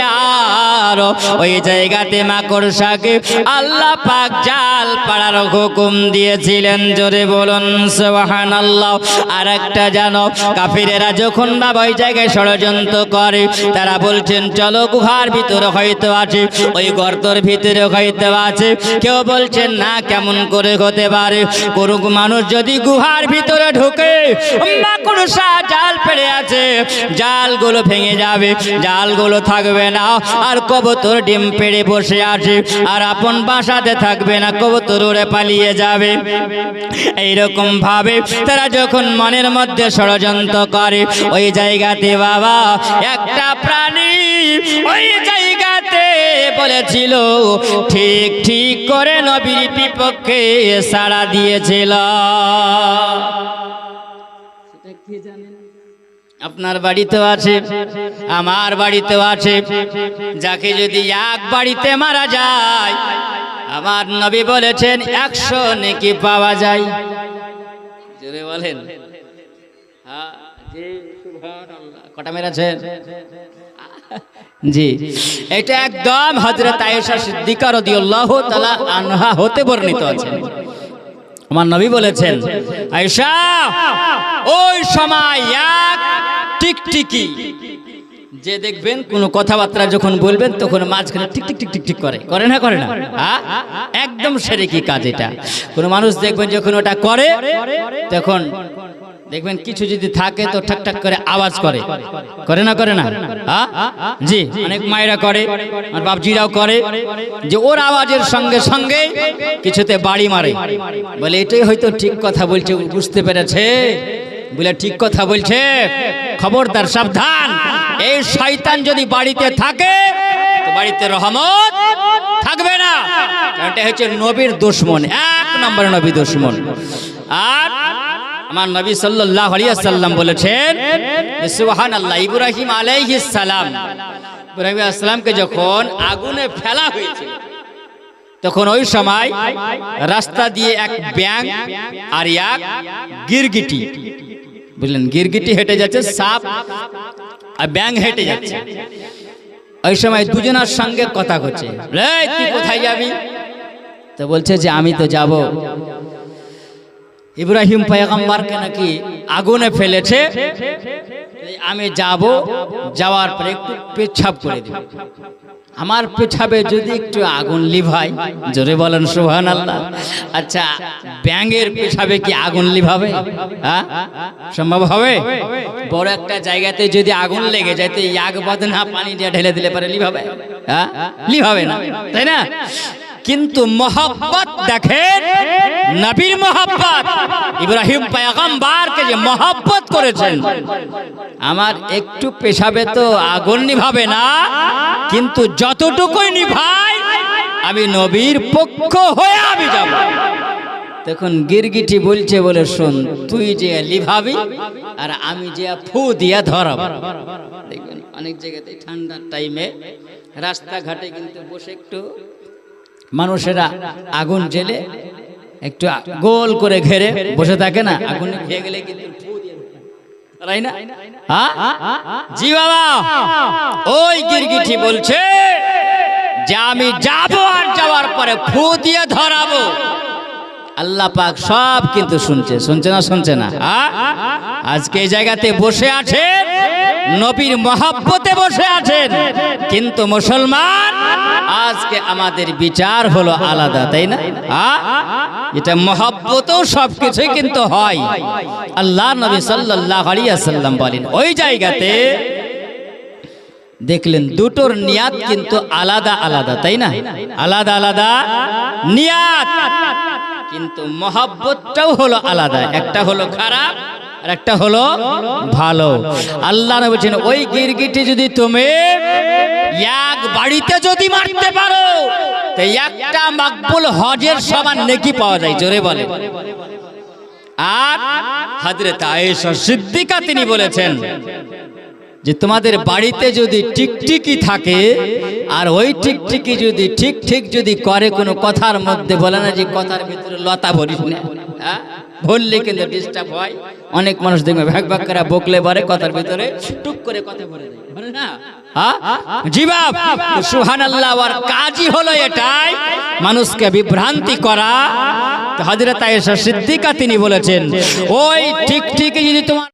আর ওই জায়গাতে মাকড়সাকে আল্লাহ পাক জাল পাড়ার হুকুম হুকুম দিয়েছিলেন, জোরে বলুন সুবহানাল্লাহ। আর একটা জানো, কাফিরেরা যখন না ওই জায়গায় ষড়যন্ত্র করে, তারা বলছেন চলো গুহার ভিতরে হয়তো আছে, ওই গর্তের ভিতরে হয়তো আছে। কেউ বলছেন না, কেমন করে হতে পারে? কোনো মানুষ যদি গুহার ভিতরে ঢুকে, মাকড়সা জাল পেড়ে আছে, জালগুলো ভেঙে যাবে, জালগুলো থাকবে না, আর কবুতর ডিম পেড়ে বসে আছে, আর আপন বাসাতে থাকবে না, কবুতর উড়ে পালিয়ে যাবে। এইরকম ভাবে তারা যখন মনের মধ্যে ষড়যন্ত্র করে, ওই জায়গাতে বাবা একটা প্রাণী ওই জায়গাতে বলেছিল, ঠিক ঠিক করে নবীর বিপক্ষে সাড়া দিয়েছিল। আপনার বাড়িতেও আছে, আমার বাড়িতেও আছে। যাকে যদি এক বাড়িতে মারা যায়, আমার নবী বলেছেন 100 নেকি পাওয়া যায়। জোরে বলেন। হ্যাঁ জি, সুবহানাল্লাহ। কটা মেরেছেন? জি, এটা একদম হযরত আয়েশা সিদ্দিকা রাদিয়াল্লাহু তাআলা আনহা হতে বর্ণিত আছে। আমার নবী বলেছেন, আয়েশা, ওই সময় এক টিকটিকি, যে দেখবেন কোন কথাবার্তা যখন বলবেন তখন মাঝখানে tick tick tick tick tick করে, করে না করে না? একদম শিরকি কাজ এটা। কোন মানুষ দেখবেন যখন ওটা করে, তখন দেখবেন কিছু যদি থাকে তো ঠাক ঠাক করে আওয়াজ করে, করে না করে না? জি, অনেক মায়েরা করে, আর বাপজিরাও করে, যে ওর আওয়াজের সঙ্গে সঙ্গে কিছুতে বাড়ি মারে, বলে এটাই হয়তো ঠিক কথা বলছে, বুঝতে পেরেছে, বলে ঠিক কথা বলছে। খবরদার, সাবধান, এই শয়তান যদি বাড়িতে থাকে তো বাড়িতে রহমত থাকবে না। এটা হচ্ছে নবীর দুশমন, 1 নম্বর নবী দুশমন। আর আমার নবী সাল্লাল্লাহু আলাইহি ওয়াসাল্লাম বলেছেন, সুবহানাল্লাহ, ইব্রাহিম আলাইহিস সালাম, ইব্রাহিম আলাইহিস সালামকে যখন আগুনে ফেলা হয়েছিল, তখন ওই সময় রাস্তা দিয়ে এক ব্যাঙ আর এক গিরগিটি, বুঝলেন, গিরগিটি হেঁটে যাচ্ছে, সাপ আর ব্যাঙ হেঁটে যাচ্ছে। ওই সময় দুজনের সঙ্গে কথা হচ্ছে, তুই কোথায় যাবি? তো বলছে যে আমি তো যাব, ইব্রাহিম পয়গম্বরকে নাকি আগুনে ফেলেছে, আমি যাব, যাওয়ার পরে একটু পেছাব করে দিব, আমার পেছাবে যদি একটু আগুন লিভাই। জোরে বলেন সুবহানাল্লাহ। আচ্ছা, ব্যাঙের পেছাবে কি আগুন লিভাবে? হ্যাঁ, সম্ভব হবে? বড় একটা জায়গাতে যদি আগুন লেগে যায় তো আগ বাঁধনা পানি দিয়ে ঢেলে দিলে পারে লিভাবে? হ্যাঁ, লিভাবে না, তাই না? কিন্তু মহব্বত দেখেন, নবীর মহব্বত, ইব্রাহিম পয়গম্বরকে যে মহব্বত করেছেন, আমার একটু পেছাবে তো আগুন নিভাবে না, কিন্তু যতটুকুই নিভাই আমি নবীর পক্ষ হয়ে আমি যাব। তখন গিরগিটি বলছে, বলে শোন, তুই যে লিভাবি আর আমি যে ফু দিয়া ধরাব। দেখবেন অনেক জায়গাতে ঠান্ডার টাইমে রাস্তাঘাটে কিন্তু বসে একটু মানুষেরা আগুন জেলে একটু গোল করে ঘেরে বসে থাকে না, আগুন খেয়ে গেলে কিন্তু তাই না? জি বাবা, ওই গিরগিটি বলছে যে আমি যাব, আর যাওয়ার পরে ফু দিয়ে ধরাবো। আল্লাহ পাক সব কিন্তু শুনছে, শুনছে না? শুনছে না? আজকে এই জায়গাতে বসে আছেন, নবীর মহব্বতে বসে আছেন, কিন্তু মুসলমান আজকে আমাদের বিচার হলো আলাদা, তাই না? এটা মহব্বতও সবকিছুই কিন্তু হয়। আল্লাহ নবী সাল্লাল্লাহু আলাইহি ওয়াসাল্লাম বলেন, ওই জায়গাতে দেখলেন দুটোর নিয়াত কিন্তু আলাদা আলাদা, তাই না? আলাদা আলাদা নিয়াত, কিন্তু মহব্বতটাও হলো আলাদা, একটা হলো খারাপ আর একটা হলো ভালো। আল্লাহ নবী বলেন, ওই গিরগিটি যদি তুমি এক বাড়িতে যদি মারতে পারো তো একটা মাকবুল হজের সমান নেকি পাওয়া যায়। জোরে বলে। আর হযরত আয়েশা সিদ্দিকা তিনি বলেছেন যে তোমাদের বাড়িতে যদি টিকটিকি থাকে আর ওই টিকটিকি যদি ঠিক ঠিক যদি করে কোনো কথার মধ্যে, বলে না যে কথার ভিতরে লতা ভরিস না, বললে কিন্তু ডিস্টার্ব হয়। অনেক মানুষ দেখবে ভাগ ভাগ করে বকলে পারে কথার ভিতরে টুক করে কথা বলে দেয়, বলে না? জি বাপ, সুবহানাল্লাহ। আর কাজই হলো এটাই, মানুষকে বিভ্রান্তি করা। হযরত আয়েশা সিদ্দিকা তিনি বলেছেন, ওই ঠিক যদি তোমার